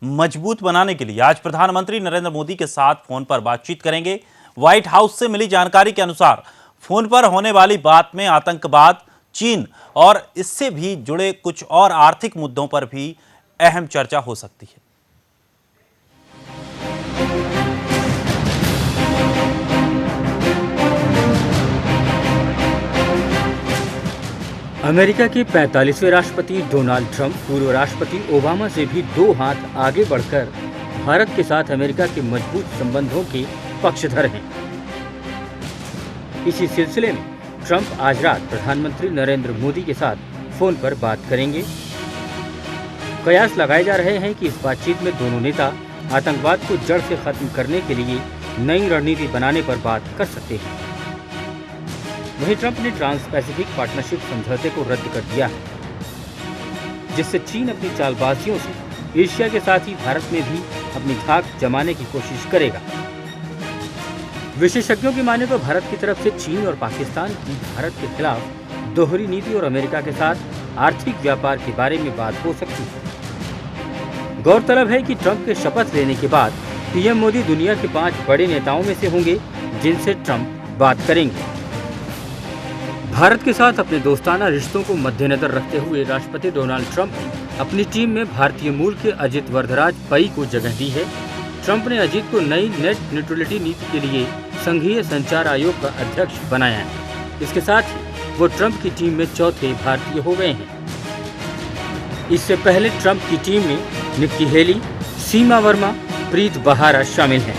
मजबूत बनाने के लिए आज प्रधानमंत्री नरेंद्र मोदी के साथ फोन पर बातचीत करेंगे। व्हाइट हाउस से मिली जानकारी के अनुसार फोन पर होने वाली बात में आतंकवाद, चीन और इससे भी जुड़े कुछ और आर्थिक मुद्दों पर भी अहम चर्चा हो सकती है। अमेरिका के 45वें राष्ट्रपति डोनाल्ड ट्रंप पूर्व राष्ट्रपति ओबामा से भी 2 हाथ आगे बढ़कर भारत के साथ अमेरिका के मजबूत संबंधों के पक्षधर हैं। इसी सिलसिले में ट्रंप आज रात प्रधानमंत्री नरेंद्र मोदी के साथ फोन पर बात करेंगे। कयास लगाए जा रहे हैं कि इस बातचीत में दोनों नेता आतंकवाद को जड़ से खत्म करने के लिए नई रणनीति बनाने पर बात कर सकते हैं। वहीं ट्रंप ने ट्रांस पैसिफिक पार्टनरशिप समझौते को रद्द कर दिया है, जिससे चीन अपनी चालबाजियों से एशिया के साथ ही भारत में भी अपनी धाक जमाने की कोशिश करेगा। विशेषज्ञों की माने तो भारत की तरफ से चीन और पाकिस्तान की भारत के खिलाफ दोहरी नीति और अमेरिका के साथ आर्थिक व्यापार के बारे में बात हो सकती है। गौरतलब है कि ट्रंप के शपथ लेने के बाद पीएम मोदी दुनिया के 5 बड़े नेताओं में से होंगे जिनसे ट्रंप बात करेंगे। भारत के साथ अपने दोस्ताना रिश्तों को मद्देनजर रखते हुए राष्ट्रपति डोनाल्ड ट्रंप ने अपनी टीम में भारतीय मूल के अजित वरदराज पई को जगह दी है। ट्रंप ने अजित को नई नेट न्यूट्रलिटी नीति के लिए संघीय संचार आयोग का अध्यक्ष बनाया है। इसके साथ ही वो ट्रंप की टीम में चौथे भारतीय हो गए हैं। इससे पहले ट्रंप की टीम में निक्की हेली, सीमा वर्मा, प्रीत बहारा शामिल हैं।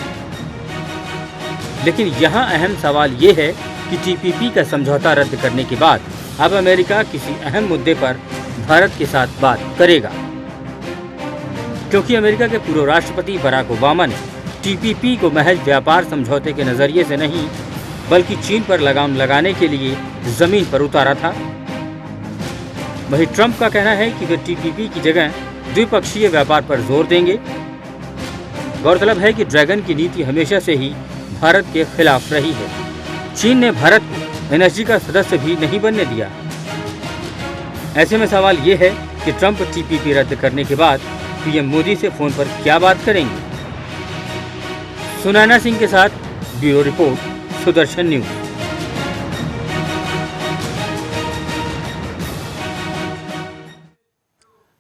लेकिन यहाँ अहम सवाल ये है कि टीपीपी का समझौता रद्द करने के बाद अब अमेरिका किसी अहम मुद्दे पर भारत के साथ बात करेगा, क्योंकि अमेरिका के पूर्व राष्ट्रपति बराक ओबामा ने टीपीपी को महज व्यापार समझौते के नज़रिए से नहीं बल्कि चीन पर लगाम लगाने के लिए जमीन पर उतारा था। वहीं ट्रंप का कहना है कि वे टीपीपी की जगह द्विपक्षीय व्यापार पर जोर देंगे। गौरतलब है कि ड्रैगन की नीति हमेशा से ही भारत के खिलाफ रही है। चीन ने भारत को एनएसजी का सदस्य भी नहीं बनने दिया। ऐसे में सवाल ये है कि ट्रंप टीपीपी रद्द करने के बाद पीएम मोदी से फोन पर क्या बात करेंगे। सुनैना सिंह के साथ ब्यूरो रिपोर्ट, सुदर्शन न्यूज।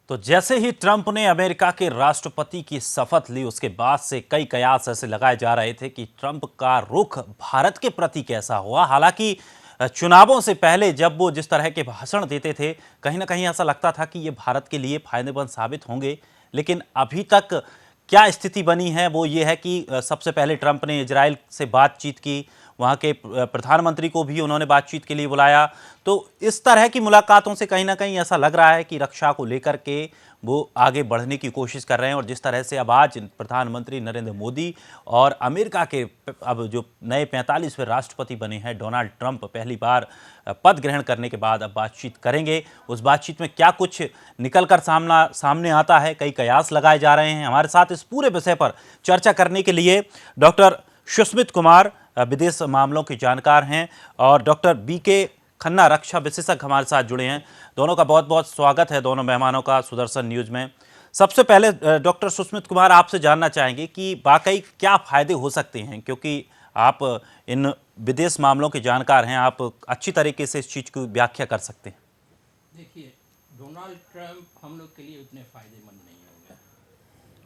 तो जैसे ही ट्रंप ने अमेरिका के राष्ट्रपति की शपथ ली, उसके बाद से कई कयास ऐसे लगाए जा रहे थे कि ट्रंप का रुख भारत के प्रति कैसा हुआ। हालांकि चुनावों से पहले जब वो जिस तरह के भाषण देते थे, कहीं ना कहीं ऐसा लगता था कि ये भारत के लिए फायदेमंद साबित होंगे। लेकिन अभी तक क्या स्थिति बनी है वो ये है कि सबसे पहले ट्रंप ने इजराइल से बातचीत की, वहाँ के प्रधानमंत्री को भी उन्होंने बातचीत के लिए बुलाया। तो इस तरह की मुलाकातों से कहीं ना कहीं ऐसा लग रहा है कि रक्षा को लेकर के वो आगे बढ़ने की कोशिश कर रहे हैं। और जिस तरह से अब आज प्रधानमंत्री नरेंद्र मोदी और अमेरिका के अब जो नए 45वें राष्ट्रपति बने हैं डोनाल्ड ट्रंप, पहली बार पद ग्रहण करने के बाद अब बातचीत करेंगे। उस बातचीत में क्या कुछ निकल कर सामने आता है, कई कयास लगाए जा रहे हैं। हमारे साथ इस पूरे विषय पर चर्चा करने के लिए डॉक्टर सुस्मित कुमार विदेश मामलों के जानकार हैं और डॉक्टर बीके खन्ना रक्षा विशेषज्ञ हमारे साथ जुड़े हैं। दोनों का बहुत बहुत स्वागत है, दोनों मेहमानों का सुदर्शन न्यूज में। सबसे पहले डॉक्टर सुस्मित कुमार, आपसे जानना चाहेंगे कि वाकई क्या फायदे हो सकते हैं, क्योंकि आप इन विदेश मामलों के जानकार हैं, आप अच्छी तरीके से इस चीज़ की व्याख्या कर सकते हैं। देखिए, डोनाल्ड ट्रंप हम लोग के लिए उतने फायदेमंद नहीं होंगे,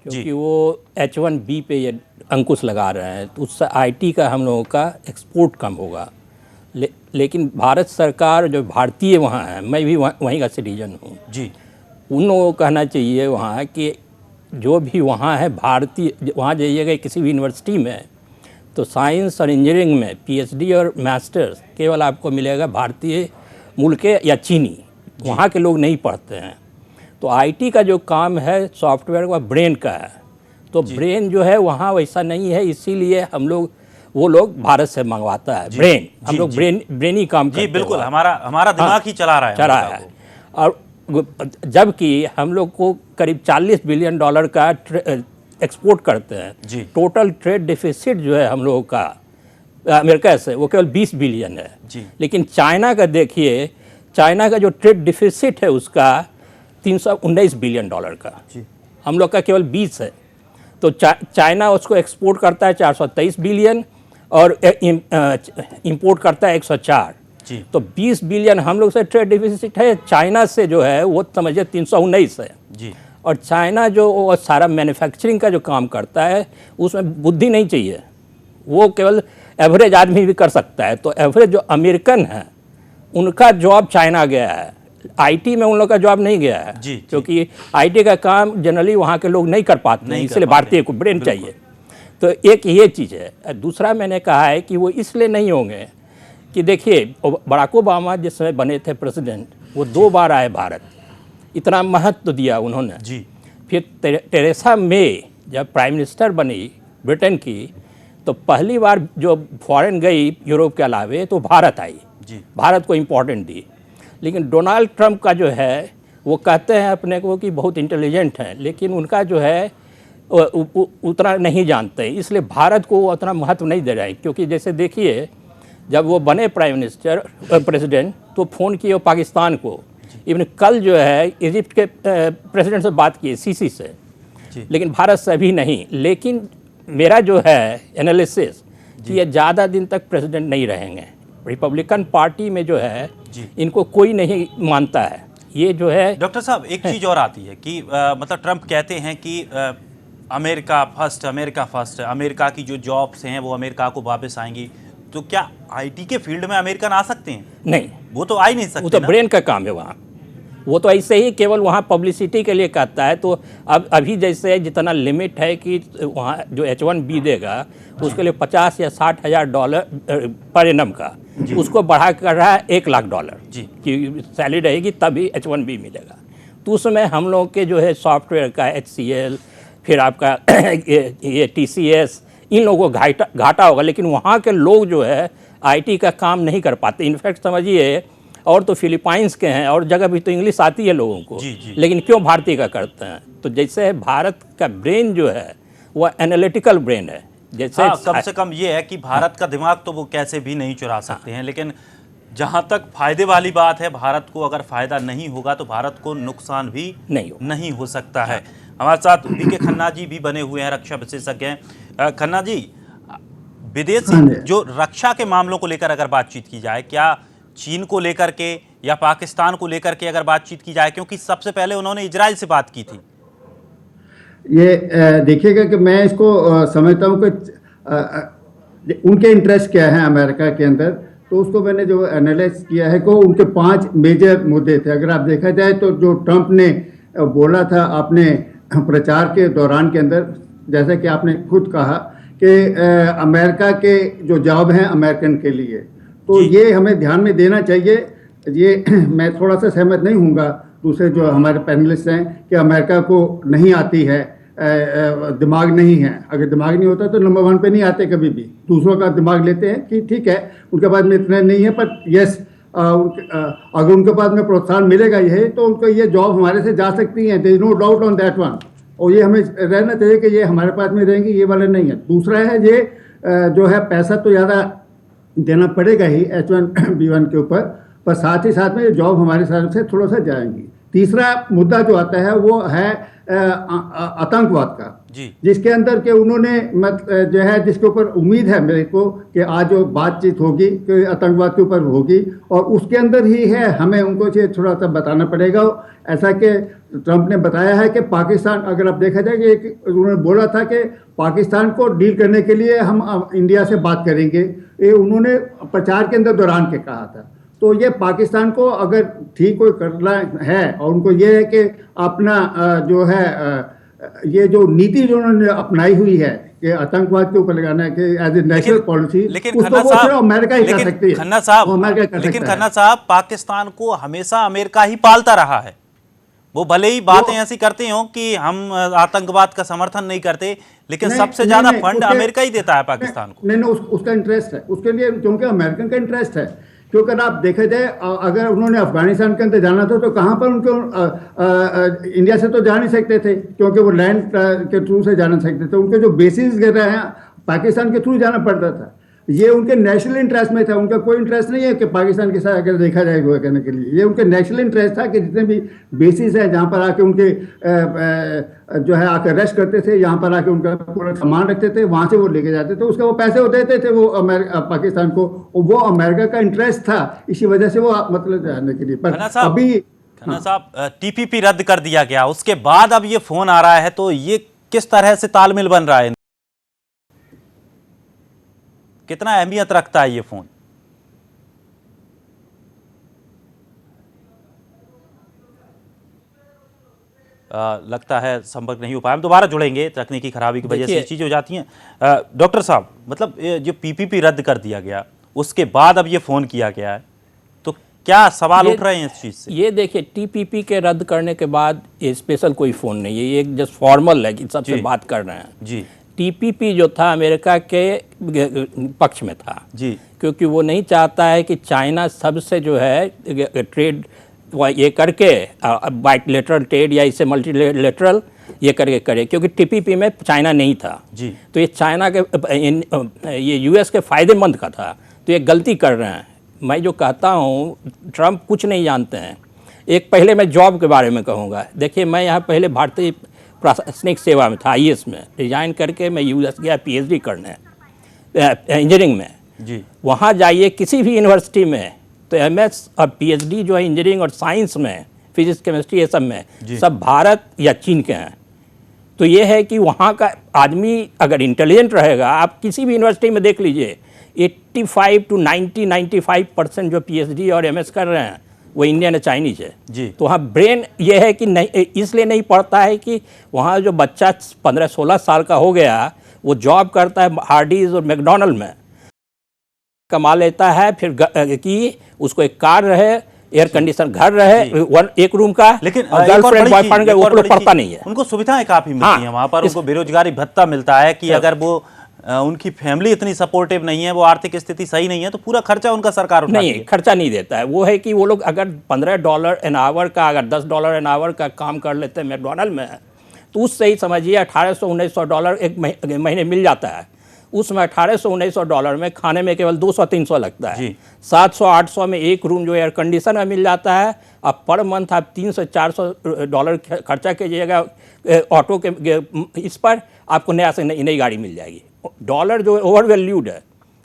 क्योंकि वो H1B पे ये अंकुश लगा रहे हैं, तो उससे आईटी का हम लोगों का एक्सपोर्ट कम होगा। लेकिन भारत सरकार जो भारतीय वहाँ है, मैं भी वहीं का सिटीजन हूँ जी, उन लोगों को कहना चाहिए वहाँ कि जो भी वहाँ है भारतीय, वहाँ जाइएगा किसी भी यूनिवर्सिटी में तो साइंस और इंजीनियरिंग में पीएचडी और मास्टर्स केवल आपको मिलेगा भारतीय मूल के या चीनी, वहाँ के लोग नहीं पढ़ते हैं। तो आईटी का जो काम है सॉफ्टवेयर का ब्रेन का है, तो ब्रेन जो है वहाँ वैसा नहीं है, इसीलिए हम लोग वो लोग भारत से मंगवाता है ब्रेन। हम लोग ब्रेनी काम करते हैं। जी बिल्कुल, हमारा दिमाग ही चला रहा है। और जबकि हम लोग को करीब $40 बिलियन का एक्सपोर्ट करते हैं जी। टोटल ट्रेड डिफिसिट जो है हम लोगों का अमेरिका से वो केवल 20 बिलियन है जी। लेकिन चाइना का देखिए, चाइना का जो ट्रेड डिफिसिट है उसका $319 बिलियन का जी। हम लोग का केवल 20 है। तो चाइना उसको एक्सपोर्ट करता है 423 बिलियन और इंपोर्ट करता है 104। जी। तो 20 बिलियन हम लोग से ट्रेड डिफिसिट है, चाइना से जो है वो समझिए 319 है। जी। और चाइना जो वो सारा मैन्युफैक्चरिंग का जो काम करता है उसमें बुद्धि नहीं चाहिए, वो केवल एवरेज आदमी भी कर सकता है। तो एवरेज जो अमेरिकन है उनका जॉब चाइना गया है, आईटी में उन लोग का जॉब नहीं गया है। जी, क्योंकि आईटी का काम जनरली वहाँ के लोग नहीं कर पाते हैं, इसलिए भारतीय को ब्रेन चाहिए। तो एक ये चीज़ है। दूसरा मैंने कहा है कि वो इसलिए नहीं होंगे कि देखिए बराक ओबामा जिस समय बने थे प्रेसिडेंट, वो 2 बार आए भारत, इतना महत्व दिया उन्होंने। जी। फिर टेरेसा मे जब प्राइम मिनिस्टर बनी ब्रिटेन की, तो पहली बार जो फॉरेन गई यूरोप के अलावे तो भारत आई, जी। भारत को इम्पोर्टेंट दी। लेकिन डोनाल्ड ट्रंप का जो है वो कहते हैं अपने को कि बहुत इंटेलिजेंट हैं, लेकिन उनका जो है उतना नहीं जानते, इसलिए भारत को उतना महत्व नहीं दे रहे हैं। क्योंकि जैसे देखिए जब वो बने प्राइम मिनिस्टर प्रेसिडेंट तो फ़ोन किए पाकिस्तान को, इवन कल जो है इजिप्ट के प्रेसिडेंट से बात की सीसी से, लेकिन भारत से भी नहीं। लेकिन मेरा जो है एनालिसिस कि ये ज़्यादा दिन तक प्रेसिडेंट नहीं रहेंगे। रिपब्लिकन पार्टी में जो है इनको कोई नहीं मानता है। ये जो है डॉक्टर साहब एक चीज़ और आती है कि मतलब ट्रंप कहते हैं कि America first, America first, America की जो जॉब्स हैं वो अमेरिका को वापस आएंगी। तो क्या आईटी के फील्ड में अमेरिकन आ सकते हैं? नहीं, वो तो आ ही नहीं सकते। वो तो ब्रेन का काम है वहाँ, वो तो ऐसे ही केवल वहाँ पब्लिसिटी के लिए कहता है। तो अब अभी जैसे जितना लिमिट है कि वहाँ जो H1B देगा उसके लिए 50 या 60 हज़ार डॉलर पर एनम का, उसको बढ़ा कर रहा है $1 लाख की सैलरी रहेगी तभी H1B मिलेगा। तो उसमें हम लोग के जो है सॉफ्टवेयर का HCL, फिर आपका ये TCS, इन लोगों को घाटा होगा। लेकिन वहाँ के लोग जो है आईटी का काम नहीं कर पाते। इनफैक्ट समझिए और तो फिलीपाइंस के हैं और जगह भी तो इंग्लिश आती है लोगों को, लेकिन क्यों भारतीय का करते हैं? तो जैसे भारत का ब्रेन जो है वो एनालिटिकल ब्रेन है। जैसे कम से कम ये है कि भारत का दिमाग तो वो कैसे भी नहीं चुरा सकते हैं, लेकिन जहाँ तक फायदे वाली बात है, भारत को अगर फायदा नहीं होगा तो भारत को नुकसान भी नहीं हो सकता है। हमारे साथ बीके खन्ना जी भी बने हुए हैं, रक्षा विशेषज्ञ हैं। खन्ना जी, विदेशी जो रक्षा के मामलों को लेकर अगर बातचीत की जाए, क्या चीन को लेकर के या पाकिस्तान को लेकर के अगर बातचीत की जाए, क्योंकि सबसे पहले उन्होंने इजराइल से बात की थी। ये देखिएगा कि मैं इसको समझता हूँ कि उनके इंटरेस्ट क्या है अमेरिका के अंदर, तो उसको मैंने जो एनालाइज किया है को उनके 5 मेजर मुद्दे थे। अगर आप देखा जाए तो जो ट्रंप ने बोला था अपने प्रचार के दौरान के अंदर, जैसा कि आपने खुद कहा कि अमेरिका के जो जॉब हैं अमेरिकन के लिए, तो ये हमें ध्यान में देना चाहिए। ये मैं थोड़ा सा सहमत नहीं हूँगा दूसरे जो हमारे पैनलिस्ट हैं कि अमेरिका को नहीं आती है, दिमाग नहीं है। अगर दिमाग नहीं होता तो नंबर 1 पे नहीं आते कभी भी। दूसरों का दिमाग लेते हैं कि ठीक है उनके पास में इतना नहीं है, पर यस अगर उनके पास में प्रोत्साहन मिलेगा ये तो उनको ये जॉब हमारे से जा सकती हैं, there is no doubt on that one. और ये हमें रहना चाहिए कि ये हमारे पास में रहेंगी, ये वाला नहीं है। दूसरा है ये जो है पैसा तो ज़्यादा देना पड़ेगा ही H1B1 के ऊपर, पर साथ ही साथ में ये जॉब हमारे साथ से थोड़ा सा जाएंगी। तीसरा मुद्दा जो आता है वो है आतंकवाद का, जिसके अंदर के उन्होंने जो है जिसके ऊपर उम्मीद है मेरे को कि आज जो बातचीत होगी कि आतंकवाद के ऊपर होगी, और उसके अंदर ही है हमें उनको ये थोड़ा सा बताना पड़ेगा। ऐसा कि ट्रंप ने बताया है कि पाकिस्तान, अगर आप देखा जाए कि उन्होंने बोला था कि पाकिस्तान को डील करने के लिए हम इंडिया से बात करेंगे, ये उन्होंने प्रचार के अंदर दौरान के कहा था। तो ये पाकिस्तान को अगर ठीक कोई करना है और उनको ये है कि अपना जो है ये जो नीति जो उन्होंने अपनाई हुई है कि आतंकवाद के ऊपर लगाना है कि एज ए नेशनल पॉलिसी, उसको वो सिर्फ अमेरिका ही कर सकती है। खन्ना साहब, पाकिस्तान को हमेशा अमेरिका ही पालता रहा है। वो भले ही बातें ऐसी करते हो कि हम आतंकवाद का समर्थन नहीं करते, लेकिन सबसे ज्यादा फंड अमेरिका ही देता है पाकिस्तान को। नहीं, उसका इंटरेस्ट है उसके लिए, क्योंकि अमेरिकन का इंटरेस्ट है। क्योंकि अगर आप देखा जाए, अगर उन्होंने अफगानिस्तान के अंदर जाना था तो कहाँ पर उनको इंडिया से तो जा नहीं सकते थे, क्योंकि वो लैंड के थ्रू से जा नहीं सकते थे। उनके जो बेसिस वगैरह हैं पाकिस्तान के थ्रू जाना पड़ता था। ये उनके नेशनल इंटरेस्ट में था। उनका कोई इंटरेस्ट नहीं है कि पाकिस्तान के साथ अगर देखा जाए हुआ करने के लिए, ये उनके नेशनल इंटरेस्ट था कि जितने भी बेसिस है जहाँ पर आके उनके जो है आके रेस्ट करते थे, यहाँ पर आके उनका पूरा सामान रखते थे, वहाँ से वो लेके जाते थे, उसका वो पैसे वो देते थे वो पाकिस्तान को, वो अमेरिका का इंटरेस्ट था, इसी वजह से वो मतलब जाने के लिए। पर अभी खन्ना साहब, टीपीपी रद्द कर दिया गया, उसके बाद अब ये फोन आ रहा है, तो ये किस तरह से तालमेल बन रहा है, कितना अहमियत रखता है ये फोन? लगता है संपर्क नहीं हो पाया, हम दोबारा जुड़ेंगे, तकनीकी खराबी की वजह से चीजें हो जाती हैं। डॉक्टर साहब, मतलब जो पीपीपी रद्द कर दिया गया उसके बाद अब ये फोन किया गया है, तो क्या सवाल उठ रहे हैं इस चीज से? ये देखिए, टीपीपी के रद्द करने के बाद ये स्पेशल कोई फोन नहीं है, ये एक जस्ट फॉर्मल है कि सबसे बात कर रहे हैं जी। टीपीपी जो था अमेरिका के पक्ष में था जी, क्योंकि वो नहीं चाहता है कि चाइना सबसे जो है ट्रेड ये करके बाइलेटरल ट्रेड या इसे मल्टीलेटरल ये करके करे, क्योंकि टीपीपी में चाइना नहीं था जी। तो ये चाइना के ये यूएस के फ़ायदेमंद का था, तो ये गलती कर रहे हैं। मैं जो कहता हूँ ट्रंप कुछ नहीं जानते हैं। एक पहले मैं जॉब के बारे में कहूँगा। देखिए, मैं यहाँ पहले भारतीय प्रशासनिक सेवा में था, आईएएस में, रिजाइन करके मैं यूएस गया पीएचडी करने इंजीनियरिंग में जी। वहाँ जाइए किसी भी यूनिवर्सिटी में तो एमएस और पीएचडी जो है इंजीनियरिंग और साइंस में, फिजिक्स केमिस्ट्री ये सब में सब भारत या चीन के हैं। तो ये है कि वहाँ का आदमी अगर इंटेलिजेंट रहेगा, आप किसी भी यूनिवर्सिटी में देख लीजिए 85 to 95% जो पीएचडी और एमएस कर रहे हैं वो इंडियन है, चाइनीज है जी। तो वहाँ ब्रेन ये है कि नहीं, इसलिए नहीं पढ़ता है कि वहाँ जो बच्चा 15-16 साल का हो गया वो जॉब करता है हार्डीज और मैकडोनल्ड में, कमा लेता है, फिर कि उसको एक कार रहे, एयर कंडीशन घर रहे, एक रूम का, लेकिन गर्लफ्रेंड बॉयफ्रेंड वो लोग पढ़ता नहीं है। उनको सुविधाएं काफी मिलती हैं वहां पर, उनको बेरोजगारी भत्ता मिलता है कि अगर वो उनकी फैमिली इतनी सपोर्टिव नहीं है, वो आर्थिक स्थिति सही नहीं है, तो पूरा खर्चा उनका सरकार उठाती है। नहीं, खर्चा नहीं देता है। वो है कि वो लोग अगर $15 एन आवर का, अगर $10 एन आवर का काम कर लेते हैं मैकडोनल्ड में, तो उससे ही समझिए $1800-1900 एक महीने मिल जाता है। उसमें $1800-1900 में खाने में केवल 200-300 लगता है। 700-800 में एक रूम जो एयर कंडीशन में मिल जाता है। अब पर मंथ आप $300-400 खर्चा कीजिएगा ऑटो के इस पर, आपको नया से नई गाड़ी मिल जाएगी। डॉलर जो ओवर वैल्यूड है,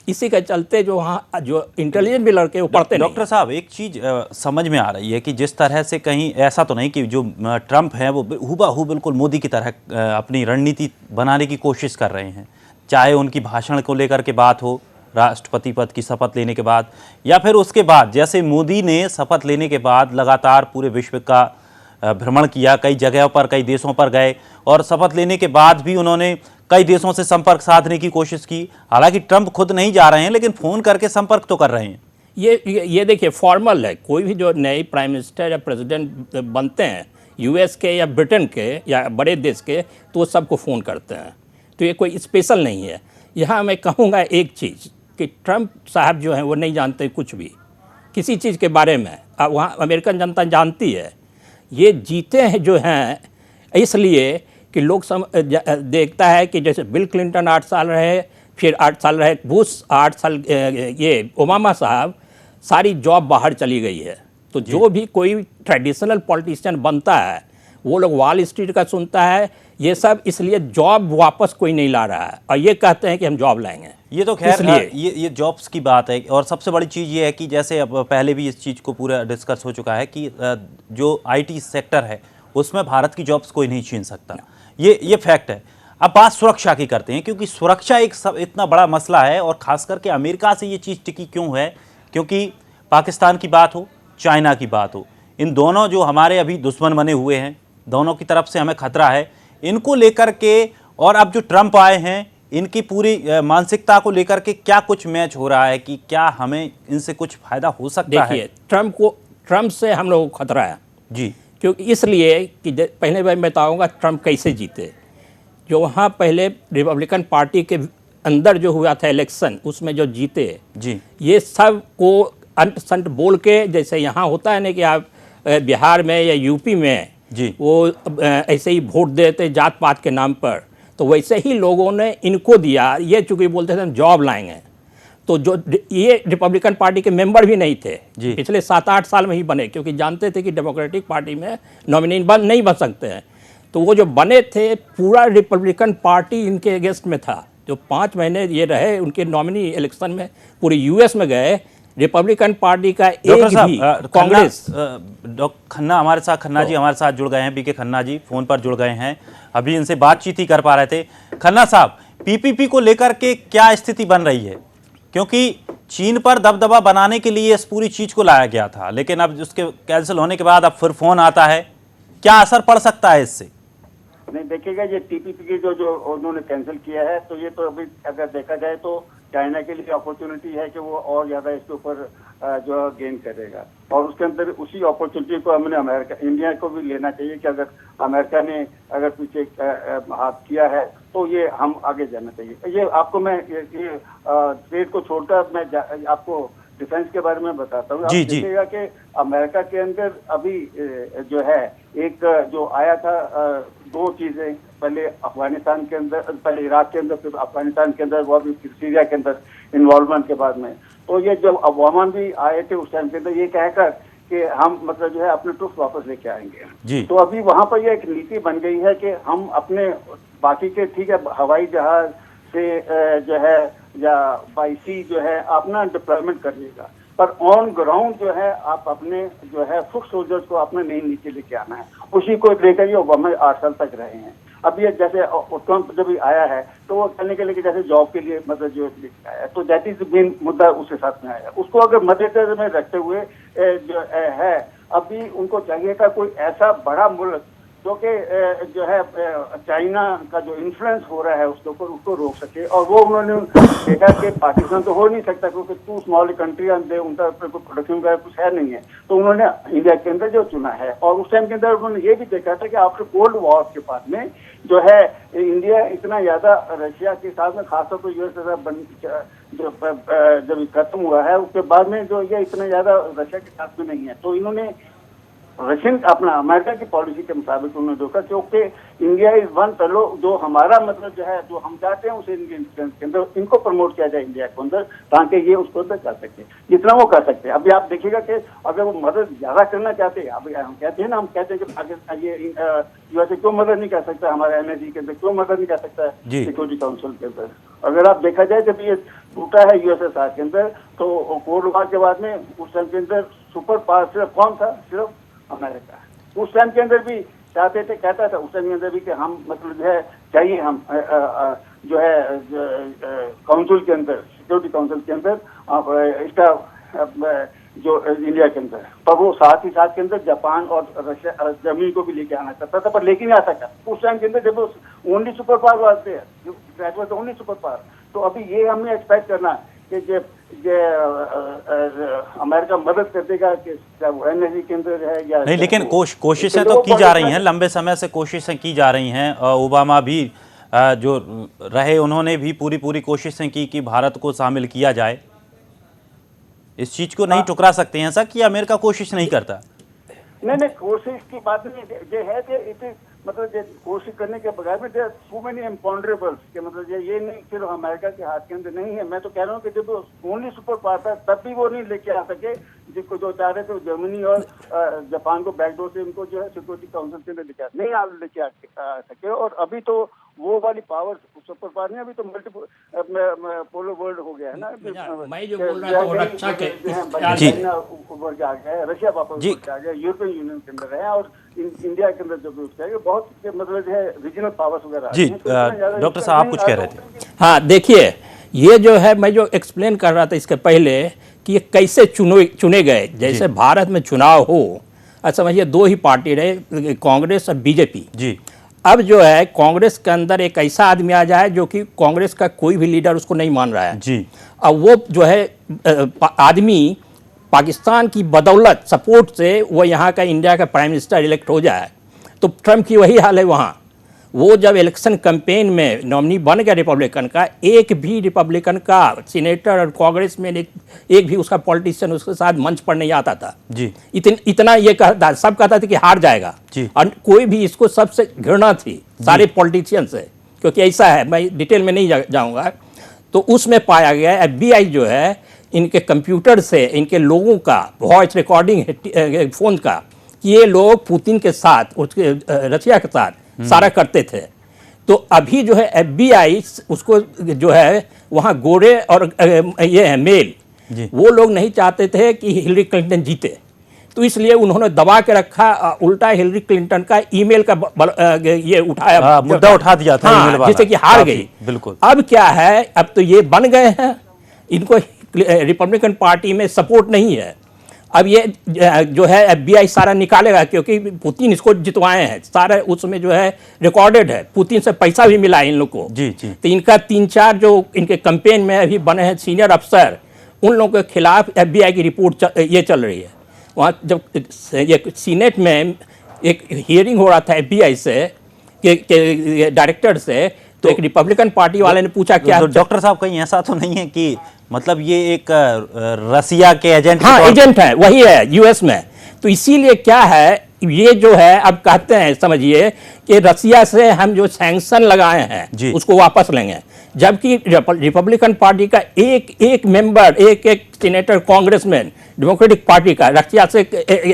इसी के चलते जो वहाँ जो इंटेलिजेंट भी लड़के वो पढ़ते नहीं। डॉक्टर साहब, एक चीज़ समझ में आ रही है कि जिस तरह से कहीं ऐसा तो नहीं कि जो ट्रंप है वो हूबहू बिल्कुल मोदी की तरह अपनी रणनीति बनाने की कोशिश कर रहे हैं, चाहे उनकी भाषण को लेकर के बात हो, राष्ट्रपति पद की शपथ लेने के बाद, या फिर उसके बाद, जैसे मोदी ने शपथ लेने के बाद लगातार पूरे विश्व का भ्रमण किया, कई जगहों पर, कई देशों पर गए, और शपथ लेने के बाद भी उन्होंने कई देशों से संपर्क साधने की कोशिश की। हालांकि ट्रंप खुद नहीं जा रहे हैं, लेकिन फ़ोन करके संपर्क तो कर रहे हैं। ये देखिए फॉर्मल है। कोई भी जो नए प्राइम मिनिस्टर या प्रेसिडेंट बनते हैं यूएस के या ब्रिटेन के या बड़े देश के, तो वो सबको फ़ोन करते हैं, तो ये कोई स्पेशल नहीं है। यहाँ मैं कहूँगा एक चीज़ कि ट्रंप साहब जो हैं वो नहीं जानते कुछ भी किसी चीज़ के बारे में। अब वहाँ अमेरिकन जनता जानती है। ये जीते हैं जो हैं इसलिए कि लोग देखता है कि जैसे बिल क्लिंटन 8 साल रहे, फिर 8 साल रहे बुश, 8 साल ये ओबामा साहब, सारी जॉब बाहर चली गई है। तो जो भी कोई ट्रेडिशनल पॉलिटिशियन बनता है वो लोग वॉल स्ट्रीट का सुनता है, ये सब इसलिए जॉब वापस कोई नहीं ला रहा है, और ये कहते हैं कि हम जॉब लाएंगे। ये तो खैर ये जॉब्स की बात है। और सबसे बड़ी चीज़ ये है कि जैसे अब पहले भी इस चीज़ को पूरा डिस्कस हो चुका है कि जो आईटी सेक्टर है उसमें भारत की जॉब्स कोई नहीं छीन सकता, ये फैक्ट है। अब बात सुरक्षा की करते हैं, क्योंकि सुरक्षा एक इतना बड़ा मसला है, और ख़ास करके अमेरिका से ये चीज़ टिकी क्यों है, क्योंकि पाकिस्तान की बात हो, चाइना की बात हो, इन दोनों जो हमारे अभी दुश्मन बने हुए हैं, दोनों की तरफ से हमें खतरा है। इनको लेकर के, और अब जो ट्रंप आए हैं, इनकी पूरी मानसिकता को लेकर के क्या कुछ मैच हो रहा है कि क्या हमें इनसे कुछ फ़ायदा हो सकता है? देखिए, ट्रंप से हम लोग को खतरा है जी, क्योंकि इसलिए कि पहले मैं बताऊंगा ट्रंप कैसे जीते। जो वहाँ पहले रिपब्लिकन पार्टी के अंदर जो हुआ था इलेक्शन, उसमें जो जीते जी, ये सब को अंट संट बोल के, जैसे यहाँ होता है ना कि आप बिहार में या यूपी में जी, वो ऐसे ही वोट देते जात पात के नाम पर, तो वैसे ही लोगों ने इनको दिया। ये चूँकि बोलते थे हम जॉब लाएंगे, तो जो ये रिपब्लिकन पार्टी के मेंबर भी नहीं थे, जी। पिछले 7-8 साल में ही बने, क्योंकि जानते थे कि डेमोक्रेटिक पार्टी में नॉमिनी नहीं बन सकते हैं। तो वो जो बने थे, पूरा रिपब्लिकन पार्टी इनके अगेंस्ट में था। जो 5 महीने ये रहे उनके नॉमिनी इलेक्शन में, पूरे यूएस में गए, रिपब्लिकन पार्टी का एक भी कांग्रेस। डॉक्टर खन्ना हमारे साथ, खन्ना जी हमारे साथ जुड़ गए हैं, बीके खन्ना जी फोन पर जुड़ गए हैं, अभी इनसे बातचीत ही कर पा रहे थे। खन्ना साहब, पीपीपी को लेकर के क्या स्थिति बन रही है? क्योंकि चीन पर दबदबा बनाने के लिए इस पूरी चीज को लाया गया था, लेकिन अब उसके कैंसिल होने के बाद अब फिर फोन आता है, क्या असर पड़ सकता है इससे? नहीं, देखिएगा, ये टीपीपी की जो उन्होंने कैंसिल किया है, तो ये तो अभी अगर देखा जाए तो चाइना के लिए अपॉर्चुनिटी है कि वो और ज्यादा इसके ऊपर जो गेन करेगा, और उसके अंदर उसी अपॉर्चुनिटी को हमने इंडिया को भी लेना चाहिए कि अगर अमेरिका ने अगर पीछे हाथ किया है तो ये हम आगे जाना चाहिए। ये आपको मैं ये ट्रेड को छोड़कर मैं आपको डिफेंस के बारे में बताता हूँ। आप देखिएगा कि अमेरिका के अंदर अभी जो है एक जो आया था 2 चीजें, पहले अफगानिस्तान के अंदर, पहले इराक के अंदर, फिर अफगानिस्तान के अंदर, वो भी सीरिया के अंदर इन्वॉल्वमेंट के बाद में। तो ये जब ओबामा भी आए थे उस टाइम के अंदर, ये कहकर कि हम मतलब जो है अपने ट्रूप्स वापस लेके आएंगे। तो अभी वहां पर ये एक नीति बन गई है कि हम अपने बाकी के, ठीक है, हवाई जहाज से जो है या बाई सी जो है अपना डिप्लॉयमेंट करिएगा, पर ऑन ग्राउंड जो है आप अपने जो है फुट सोल्जर्स को अपने नहीं नीचे लेके आना है। उसी को लेकर ये ओबामा 8 साल तक रहे हैं। अब ये जैसे ट्रम्प जब आया है तो वो कहने के लिए कि जैसे जॉब के लिए मतलब जो लेके आया है, तो दैट इज मेन मुद्दा उसके साथ में आया। उसको अगर मद्देनजर में रखते हुए जो है अभी उनको चाहिए था कोई ऐसा बड़ा मुल्क जो कि जो है चाइना का जो इन्फ्लुएंस हो रहा है उसके ऊपर, उसको रोक सके। और वो उन्होंने देखा कि पाकिस्तान तो हो नहीं सकता क्योंकि टू स्मॉल कंट्री, उनका प्रोडक्शन का कुछ है नहीं है, तो उन्होंने इंडिया के अंदर जो चुना है। और उस टाइम के अंदर उन्होंने ये भी देखा था कि आफ्टर कोल्ड वॉर के बाद में जो है इंडिया इतना ज्यादा रशिया के साथ में, खासतौर पर यूएस के साथ जब खत्म हुआ है उसके बाद में जो ये इतना ज्यादा रशिया के साथ में नहीं है। तो इन्होंने रशियन अपना अमेरिका की पॉलिसी के मुताबिक उन्होंने देखा क्योंकि इंडिया इज वन फेलो, जो हमारा मतलब जो है जो हम चाहते हैं उसे इंडियन के अंदर इनको प्रमोट किया जाए इंडिया के अंदर, ताकि ये उसको अंदर कर सके जितना वो कर सकते हैं। अभी आप देखिएगा कि अगर वो मदद ज्यादा करना चाहते हैं, अभी हम कहते हैं ना, हम कहते हैं कि पाकिस्तान ये यूएसए क्यों मदद नहीं कर सकता, हमारे एनर्जी के अंदर क्यों मदद नहीं कर सकता सिक्योरिटी काउंसिल के अंदर। अगर आप देखा जाए जब ये टूटा है यूएसएसआर के अंदर, तो कोल्ड वॉर के बाद में उस टाइम के अंदर सुपर पावर सिर्फ कौन था? सिर्फ अमेरिका। उस टाइम के अंदर भी चाहते थे, कहता था उस टाइम के अंदर भी कि हम मतलब जो है चाहिए हम जो है काउंसिल के अंदर, सिक्योरिटी काउंसिल के अंदर इसका जो इंडिया के अंदर, पर वो साथ ही साथ के अंदर जापान और रशिया जर्मनी को भी लेके आना चाहता था, पर लेके नहीं आ सका उस टाइम के अंदर जब ओनली सुपर पावर वास्ते है, ओनली सुपर पावर। तो अभी ये हमें एक्सपेक्ट करना कि जब अमेरिका मदद कर देगा कि एनर्जी के अंदर है या नहीं, लेकिन कोशिशें तो की जा रही हैं, लंबे समय से कोशिशें की जा रही हैं। ओबामा भी जो रहे उन्होंने भी पूरी कोशिशें की कि भारत को शामिल किया जाए। इस चीज को नहीं टुकरा सकते हैं ऐसा कि अमेरिका कोशिश नहीं करता? नहीं, कोशिश की बात नहीं, ये है कि इट मतलब कोशिश करने के बगैर में सो मेनी इम्पॉन्डरेबल्स के मतलब ये नहीं सिर्फ अमेरिका के हाथ के अंदर नहीं है। मैं तो कह रहा हूँ कि जब ओनली सुपर पावर था तब भी वो नहीं लेके आ सके, जिसको जो चाह रहे थे जर्मनी और जापान को बैकडोर से उनको जो है सिक्योरिटी काउंसिल के अंदर लेके आ सके। और अभी तो वो वाली पावर सुपर पावर नहीं, अभी तो पोलर वर्ल्ड हो गया है ना। मैं जो बोल रहा था रक्षा के उभर के आ गया है, रशिया वापस उभर के आ गया, यूरोपियन यूनियन के अंदर है, और इंडिया के अंदर जो बहुत मतलब है रीजनल पावर्स वगैरह। जी डॉक्टर साहब आप कुछ कह रहे थे? हाँ, देखिए, ये जो है मैं जो एक्सप्लेन कर रहा था इसके पहले कि ये कैसे चुने गए। जैसे भारत में चुनाव हो, समझिए 2 ही पार्टी रहे, कांग्रेस और बीजेपी जी। अब जो है कांग्रेस के अंदर एक ऐसा आदमी आ जाए जो कि कांग्रेस का कोई भी लीडर उसको नहीं मान रहा है जी। अब वो जो है आदमी पाकिस्तान की बदौलत सपोर्ट से वो यहाँ का इंडिया का प्राइम मिनिस्टर इलेक्ट हो जाए, तो ट्रम्प की वही हाल है वहाँ। वो जब इलेक्शन कैंपेन में नॉमिनी बन गया रिपब्लिकन का, एक भी रिपब्लिकन का सीनेटर और कांग्रेस में एक भी उसका पॉलिटिशियन उसके साथ मंच पर नहीं आता था जी। इतना ये कहता, सब कहता था कि हार जाएगा जी। और कोई भी इसको सबसे घृणा थी सारे पॉलिटिशियन से, क्योंकि ऐसा है, मैं डिटेल में नहीं जाऊँगा। तो उसमें पाया गया FBI जो है इनके कंप्यूटर से इनके लोगों का वॉइस रिकॉर्डिंग फ़ोन का कि ये लोग पुतिन के साथ उसके रशिया के साथ सारा करते थे। तो अभी जो है FBI उसको जो है वहाँ गोरे और ये है मेल, वो लोग नहीं चाहते थे कि हिलरी क्लिंटन जीते, तो इसलिए उन्होंने दबा के रखा। उल्टा हिलरी क्लिंटन का ईमेल का ये उठाया, मुद्दा उठा दिया था ईमेल वाला, जिससे कि हार गई। बिल्कुल। अब क्या है, अब तो ये बन गए हैं, इनको रिपब्लिकन पार्टी में सपोर्ट नहीं है। अब ये जो है FBI सारा निकालेगा, क्योंकि पुतिन इसको जितवाए हैं, सारा उसमें जो है रिकॉर्डेड है, पुतिन से पैसा भी मिला है इन लोग को। जी जी। तो इनका 3-4 जो इनके कैंपेन में अभी बने हैं सीनियर अफसर, उन लोगों के खिलाफ FBI की रिपोर्ट ये चल रही है। वहाँ जब ये सीनेट में एक हियरिंग हो रहा था FBI से के डायरेक्टर से, तो एक रिपब्लिकन पार्टी वाले ने पूछा क्या। तो डॉक्टर साहब कहीं ऐसा तो नहीं है कि मतलब ये एक रसिया के एजेंट? हाँ, एजेंट है, वही है US में। तो इसीलिए क्या है, ये जो है अब कहते हैं, समझिए कि रसिया से हम जो सैंक्शन लगाए हैं उसको वापस लेंगे, जबकि रिपब्लिकन पार्टी का एक मेंबर, एक सीनेटर, कांग्रेसमैन डेमोक्रेटिक पार्टी का रसिया से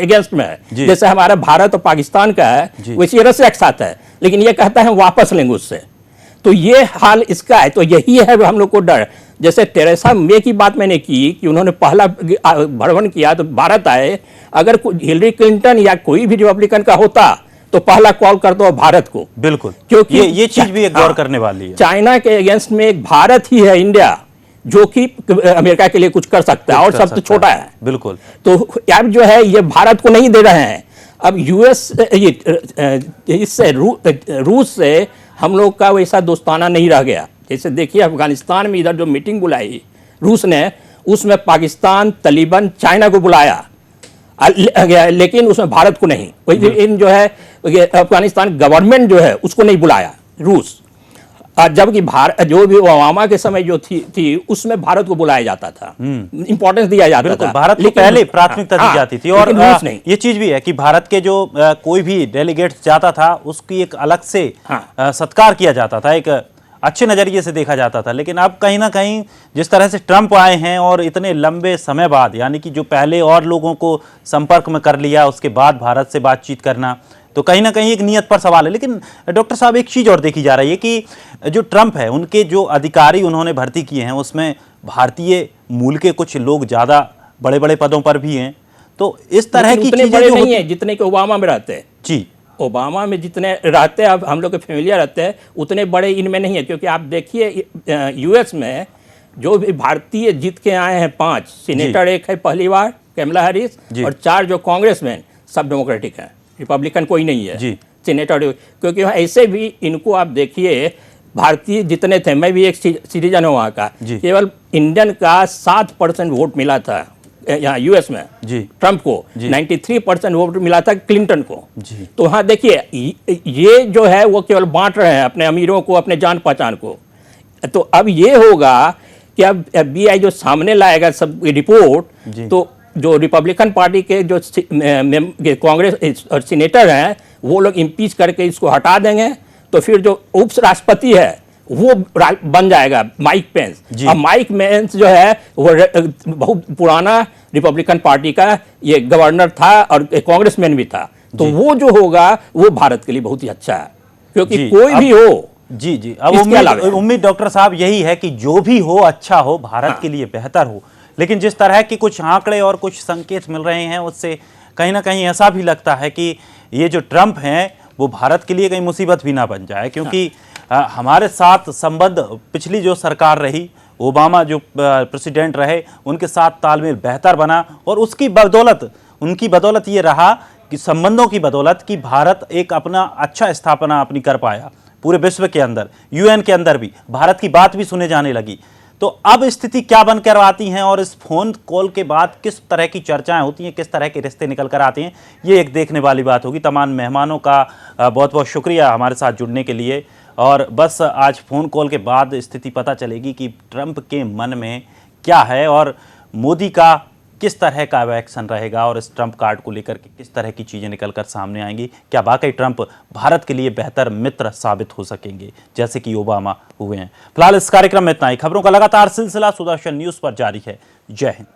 अगेंस्ट में है। जैसे हमारा भारत और पाकिस्तान का है, वैसे रसिया के साथ है, लेकिन ये कहता है वापस लेंगे उससे। तो ये हाल इसका है। तो यही है हम लोग को डर। जैसे टेरेसा मे की बात मैंने की कि उन्होंने पहला भ्रमण किया तो भारत आए, अगर हिलरी क्लिंटन या कोई भी रिपब्लिकन का होता तो पहला कॉल कर दो भारत को। बिल्कुल, क्योंकि ये चीज भी एक गौर करने वाली है। चाइना के अगेंस्ट में एक भारत ही है, इंडिया, जो कि अमेरिका के लिए कुछ कर सकता है, और सब तो छोटा है। बिल्कुल। तो अब जो है ये भारत को नहीं दे रहे हैं। अब US इससे रूस से हम लोग का वैसा दोस्ताना नहीं रह गया। जैसे देखिए अफगानिस्तान में इधर जो मीटिंग बुलाई रूस ने, उसमें पाकिस्तान, तालिबान, चाइना को बुलाया, लेकिन उसमें भारत को नहीं। वही इन जो है अफगानिस्तान गवर्नमेंट जो है उसको नहीं बुलाया रूस, जबकि भारत जो भी ओबामा के समय जो थी उसमें भारत को बुलाया जाता था, इंपॉर्टेंस दिया जाता था। भारत को पहले प्राथमिकता दी जाती थी। और रूस नहीं। ये चीज भी है कि भारत के जो कोई भी डेलीगेट जाता था उसकी एक अलग से सत्कार किया जाता था, एक अच्छे नजरिए से देखा जाता था। लेकिन अब कहीं ना कहीं जिस तरह से ट्रंप आए हैं और इतने लंबे समय बाद, यानी कि जो पहले और लोगों को संपर्क में कर लिया, उसके बाद भारत से बातचीत करना, तो कहीं ना कहीं एक नियत पर सवाल है। लेकिन डॉक्टर साहब एक चीज़ और देखी जा रही है कि जो ट्रंप है, उनके जो अधिकारी उन्होंने भर्ती किए हैं उसमें भारतीय मूल के कुछ लोग ज़्यादा बड़े बड़े पदों पर भी हैं। तो इस तरह की चीज़ें बड़े नहीं है जितने के ओबामा में रहते हैं। जी, ओबामा में जितने रहते हैं, अब हम लोग के फेमिलियर रहते हैं, उतने बड़े इनमें नहीं है। क्योंकि आप देखिए US में जो भी भारतीय जीत के आए हैं 5 सीनेटर, एक है पहली बार कैमला हैरिस, और 4 जो कांग्रेसमैन सब डेमोक्रेटिक हैं, रिपब्लिकन कोई नहीं है जी सीनेटर। क्योंकि ऐसे भी इनको आप देखिए भारतीय जितने थे, मैं भी एक सिटीजन हूँ वहाँ का, केवल इंडियन का 7% वोट मिला था यहाँ US में जी, ट्रंप को 93% वोट मिला था क्लिंटन को जी। तो वहाँ देखिए ये जो है वो केवल बांट रहे हैं अपने अमीरों को, अपने जान पहचान को। तो अब ये होगा कि अब FBI जो सामने लाएगा सब रिपोर्ट, तो जो रिपब्लिकन पार्टी के जो कांग्रेस और सीनेटर हैं वो लोग इम्पीच करके इसको हटा देंगे। तो फिर जो उप राष्ट्रपति है वो बन जाएगा माइक पेंस। अब माइक पेंस जो है वो बहुत पुराना रिपब्लिकन पार्टी का ये गवर्नर था और कांग्रेसमैन भी था। तो वो जो होगा वो भारत के लिए बहुत ही अच्छा है, क्योंकि कोई भी हो। जी जी। अब उम्मीद डॉक्टर साहब यही है कि जो भी हो अच्छा हो, भारत के लिए बेहतर हो। लेकिन जिस तरह के कुछ आंकड़े और कुछ संकेत मिल रहे हैं उससे कहीं ना कहीं ऐसा भी लगता है कि ये जो ट्रंप हैं वो भारत के लिए कहीं मुसीबत भी ना बन जाए। क्योंकि हमारे साथ संबंध पिछली जो सरकार रही, ओबामा जो प्रेसिडेंट रहे, उनके साथ तालमेल बेहतर बना, और उसकी बदौलत, उनकी बदौलत ये रहा कि संबंधों की बदौलत कि भारत एक अपना अच्छा स्थापना अपनी कर पाया पूरे विश्व के अंदर, UN के अंदर भी भारत की बात भी सुने जाने लगी। तो अब स्थिति क्या बनकर आती हैं और इस फोन कॉल के बाद किस तरह की चर्चाएं होती हैं, किस तरह के रिश्ते निकल कर आते हैं, ये एक देखने वाली बात होगी। तमाम मेहमानों का बहुत बहुत शुक्रिया हमारे साथ जुड़ने के लिए। और बस आज फ़ोन कॉल के बाद स्थिति पता चलेगी कि ट्रंप के मन में क्या है और मोदी का किस तरह का एक्शन रहेगा और इस ट्रंप कार्ड को लेकर के किस तरह की चीज़ें निकलकर सामने आएंगी। क्या वाकई ट्रंप भारत के लिए बेहतर मित्र साबित हो सकेंगे जैसे कि ओबामा हुए हैं। फिलहाल इस कार्यक्रम में इतना ही। खबरों का लगातार सिलसिला सुदर्शन न्यूज़ पर जारी है। जय हिंद।